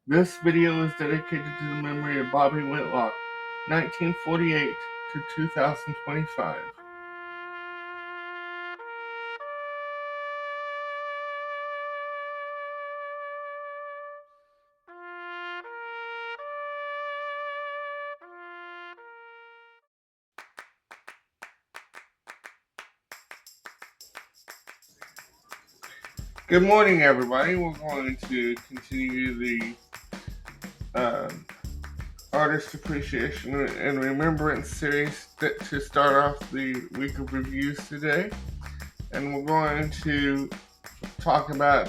This video is dedicated to the memory of Bobby Whitlock, 1948 to 2025. Good morning, everybody. We're going to continue the Artist Appreciation and Remembrance series to start off the week of reviews today. And we're going to talk about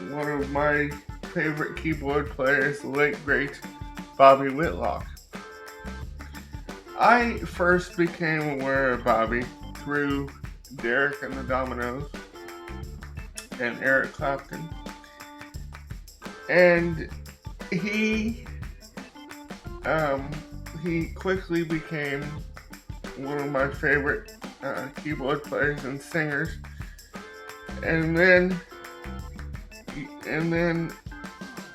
one of my favorite keyboard players, the late great Bobby Whitlock. I first became aware of Bobby through Derek and the Dominoes and Eric Clapton, and he quickly became one of my favorite keyboard players and singers. And then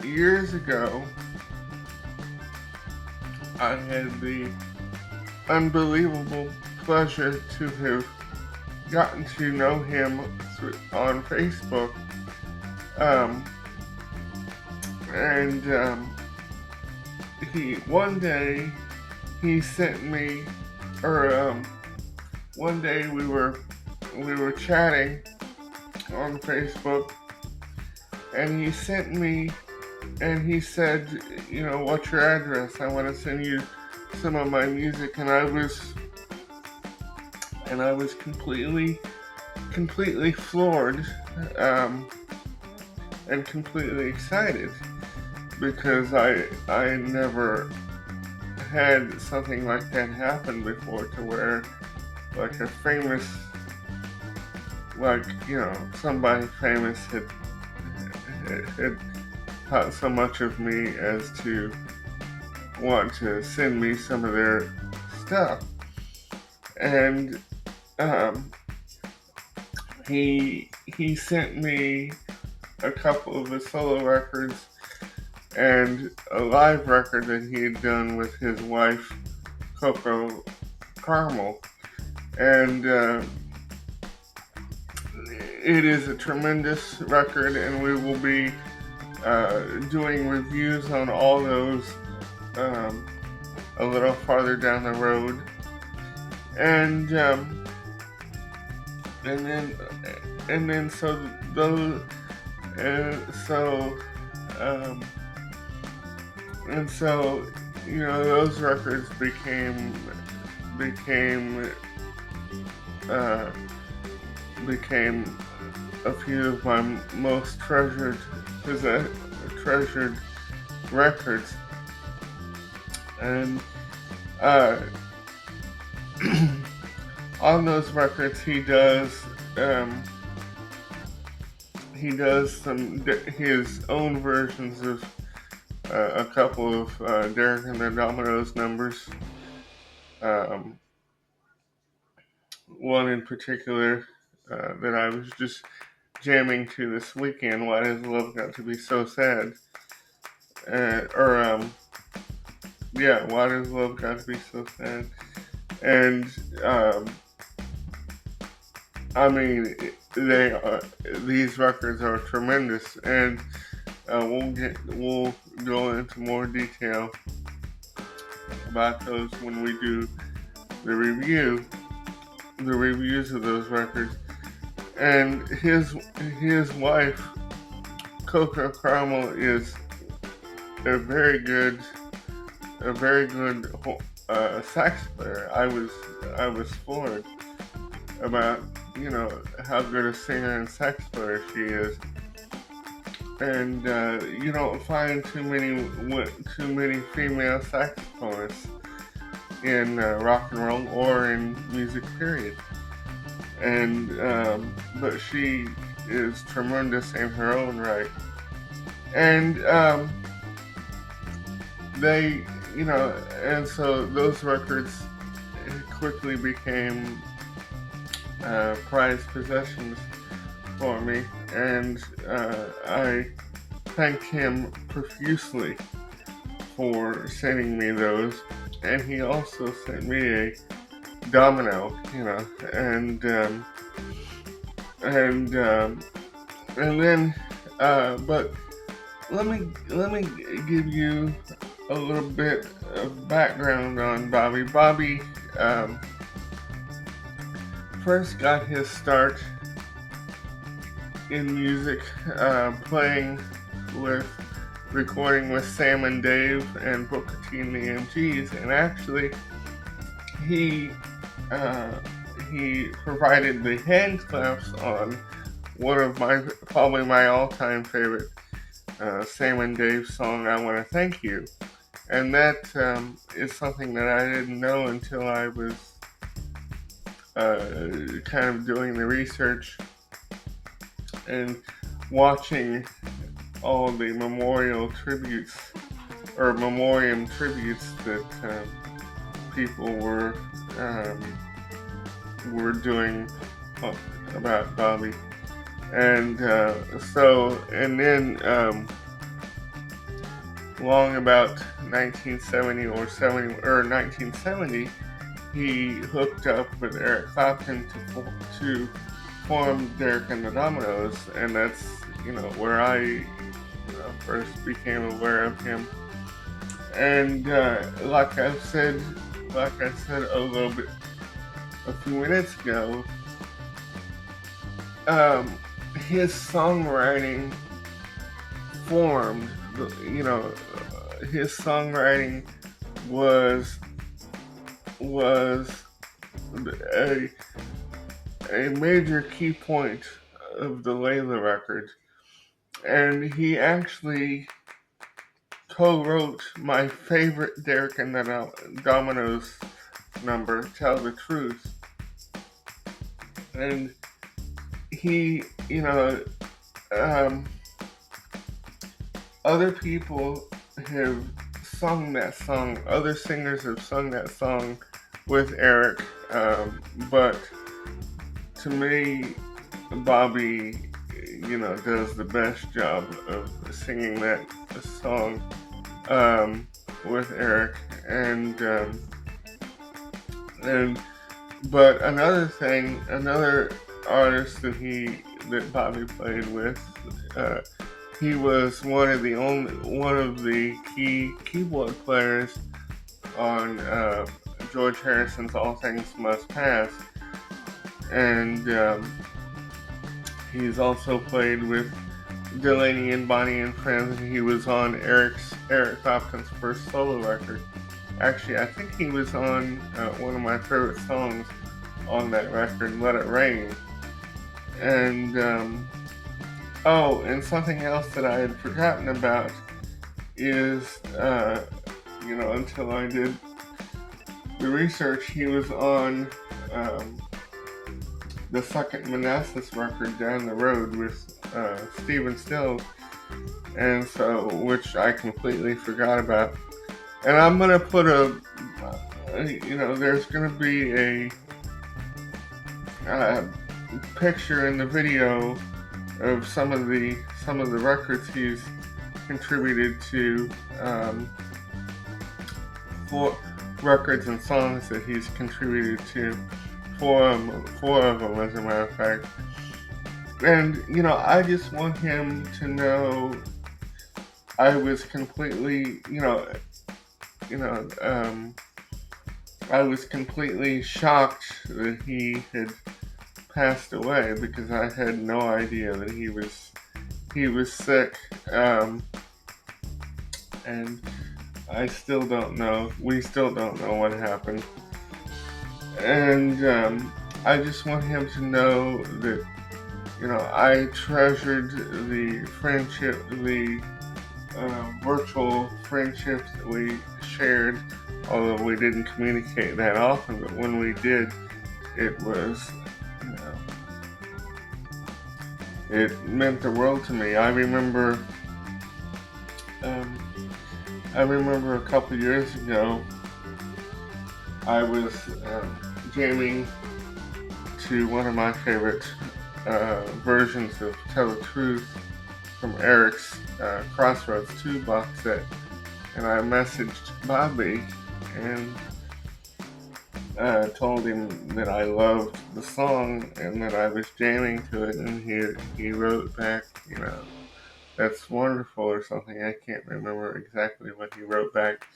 years ago, I had the unbelievable pleasure to have gotten to know him on Facebook. One day we were chatting on Facebook, and he sent me, and he said, what's your address? I want to send you some of my music. And I was completely floored, and completely excited, because I never had something like that happen before, to where like a famous, somebody famous had thought so much of me as to want to send me some of their stuff. And he sent me a couple of his solo records and a live record that he had done with his wife, Coco Carmel. And it is a tremendous record, and we will be doing reviews on all those a little farther down the road. And those records became a few of my most treasured records. And on those records, he does his own versions of a couple of Derek and the Dominoes numbers. One in particular that I was just jamming to this weekend, Why Does Love Got to Be So Sad? Why Does Love Got to Be So Sad? And these records are tremendous, and we'll go into more detail about those when we do the reviews of those records. And his wife, Coco Carmel, is a very good sax player. I was floored about how good a singer and sax player she is. And you don't find too many female saxophonists in rock and roll or in music, period. And but she is tremendous in her own right. And and so those records quickly became prized possessions for me, and I thank him profusely for sending me those, and he also sent me a domino, and then, but let me give you a little bit of background on Bobby. Bobby first got his start in music playing with recording with Sam and Dave and Booker T and the MGs, and actually he provided the hand claps on one of probably my all-time favorite Sam and Dave song, "I Want to Thank You," and that is something that I didn't know until I was kind of doing the research and watching all the memoriam tributes that people were doing about Bobby, and then long about 1970, he hooked up with Eric Clapton to form Derek and the Dominoes, and that's where I first became aware of him. And like I said a few minutes ago, his songwriting formed. His songwriting was a major key point of the Layla record, and he actually co-wrote my favorite Derek and the Dominoes number, "Tell the Truth," and he, other people have sung that song, other singers have sung that song with Eric, but to me, Bobby, does the best job of singing that song with Eric, but another artist that Bobby played with, he was one of the key keyboard players on George Harrison's "All Things Must Pass," and he's also played with Delaney and Bonnie and Friends. He was on Eric Clapton's first solo record. Actually, I think he was on one of my favorite songs on that record, "Let It Rain." And and something else that I had forgotten about is, until I did the research, he was on the second Manassas record, "Down the Road," with Stephen Stills, and so, which I completely forgot about. And I'm gonna put there's gonna be a picture in the video of some of the records he's contributed to, for records and songs that he's contributed to, four of them as a matter of fact. And I just want him to know I was completely I was completely shocked that he had passed away, because I had no idea that he was sick, and we still don't know what happened. And I just want him to know that I treasured the friendship, the virtual friendships that we shared, although we didn't communicate that often, but when we did, it was, it meant the world to me. I remember a couple years ago, I was jamming to one of my favorite versions of "Tell the Truth" from Eric's Crossroads 2 box set, and I messaged Bobby and told him that I loved the song and that I was jamming to it, and he wrote back, that's wonderful or something. I can't remember exactly what he wrote back,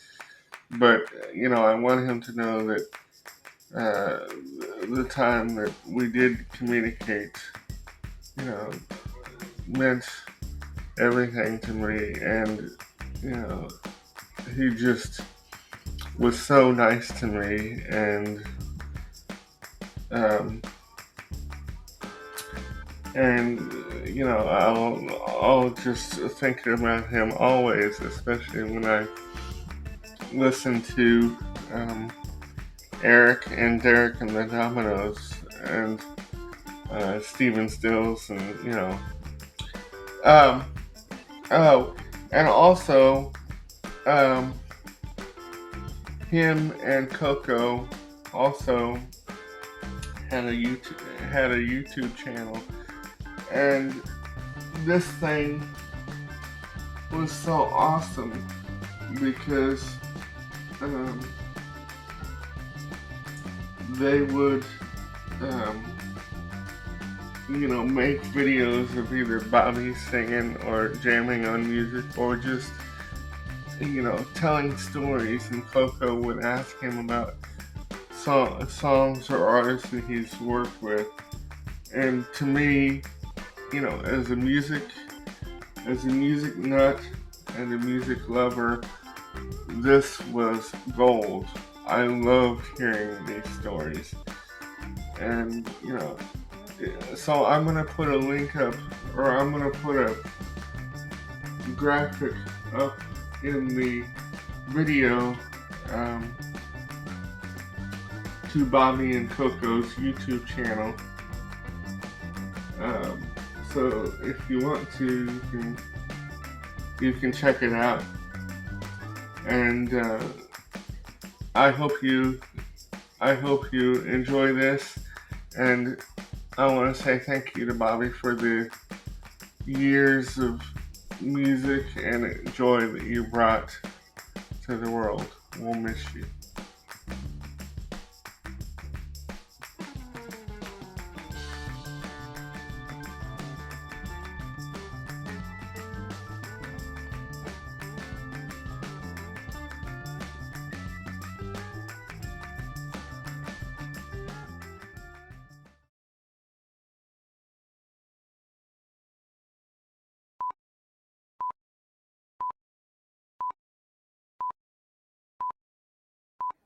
but I want him to know that uh, the time that we did communicate, you know, meant everything to me, and you know, he just was so nice to me, and um, and I'll just think about him always, especially when I listen to Eric and Derek and the Dominoes and Stephen Stills, and um, oh, and also um, him and Coco also had a YouTube channel, and this thing was so awesome because they would make videos of either Bobby singing or jamming on music or just telling stories, and Coco would ask him about songs or artists that he's worked with. And to me, as a music nut and a music lover, this was gold. I loved hearing these stories. And so I'm gonna put a link up, or I'm gonna put a graphic up in the video to Bobby and Coco's YouTube channel. So if you want to, you can check it out. And I hope you enjoy this. And I want to say thank you to Bobby for the years of music and joy that you brought to the world. We'll miss you.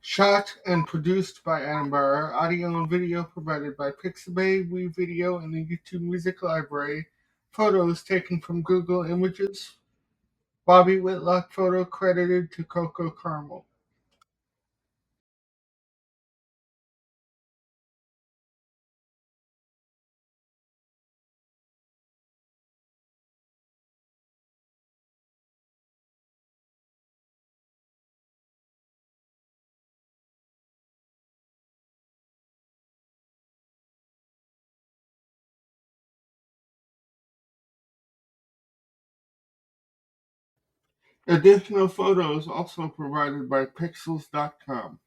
Shot and produced by Adam Barr. Audio and video provided by Pixabay, WeVideo, and the YouTube Music Library. Photos taken from Google Images. Bobby Whitlock photo credited to Coco Carmel. Additional photos also provided by Pixels.com.